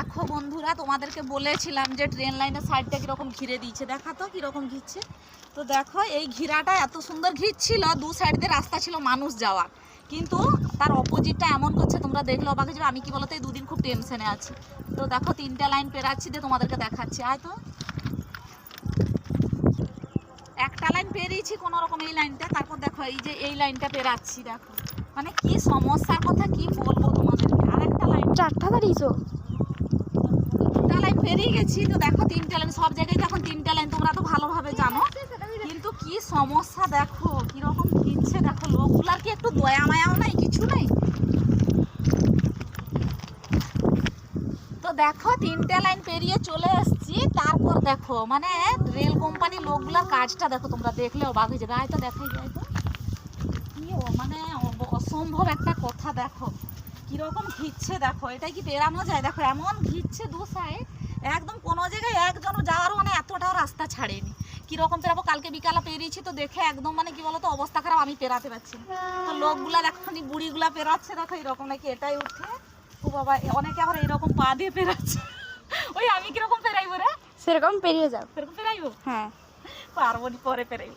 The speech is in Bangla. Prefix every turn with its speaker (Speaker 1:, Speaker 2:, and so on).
Speaker 1: দেখো বন্ধুরা, তোমাদেরকে বলেছিলাম যে ট্রেন লাইনের সাইডটা কিরকম ঘিরে দিয়েছে। দেখা তো কিরকম ঘিরছে। তো দেখো এই ঘিরাটা এত সুন্দর ঘিরছিল, দু সাইড দিয়ে রাস্তা ছিল মানুষ যাওয়ার, কিন্তু তার অপোজিটটা এমন করছে, তোমরা দেখলে অবাক হয়ে যাবে। আমি কি বলতো, এই দুদিন খুব টেনশনে আছি। তো দেখো 3টে লাইন পেরাচ্ছি, দিয়ে তোমাদেরকে দেখাচ্ছি। আয় তো, একটা লাইন পেরিয়েছি কোনো রকম এই লাইনটা, তারপর দেখো এই যে এই লাইনটা পেরাচ্ছি। দেখো মানে কি সমস্যার কথা কি বলবো তোমাদেরকে। আর একটা লাইন,
Speaker 2: 4টা দাঁড়িয়েছো?
Speaker 1: 2টা লাইন পেরিয়ে গেছি। তো দেখো 3টে লাইন, সব জায়গায় এখন 3টে লাইন, তোমরা তো ভালোভাবে জানো। কিন্তু কি সমস্যা দেখো, কিরকম ঘিরছে দেখো। লোকগুলার কি একটু দয়া মায়াও নাই, কিছু নাই। তো দেখো 3টে লাইন পেরিয়ে চলে এসেছি। তারপর দেখো মানে রেল কোম্পানির লোকগুলার কাজটা দেখো, তোমরা দেখলে অবাক হয়ে যাবে। আয় তো দেখাই যায় তো কি মানে অসম্ভব একটা কথা। দেখো কিরকম ঘিরছে, দেখো এটাই কি পেরানো যায়? দেখো এমন ঘিরছে দু সাইড, একদম কোনো জায়গায় একজন যাওয়ার মানে এতটাও রাস্তা ছাড়েনি। কিরকম পেরাবো, কালকে বিকালে পেরিয়েছি তো দেখে একদম মানে কি বলতো অবস্থা খারাপ, আমি পেরাতে পারছি না। তো লোকগুলা দেখো, বুড়িগুলা পেরাচ্ছে দেখো এরকম নাকি এটাই উঠে। ও বাবা, অনেকে আবার এইরকম পা দিয়ে পেরাচ্ছে। ওই আমি কিরকম পেরাইবো রে?
Speaker 2: সেরকম পেরিয়ে যাও।
Speaker 1: সেরকম পেরাইবো?
Speaker 2: হ্যাঁ।
Speaker 1: পারবো নি, পরে পেরাইবো।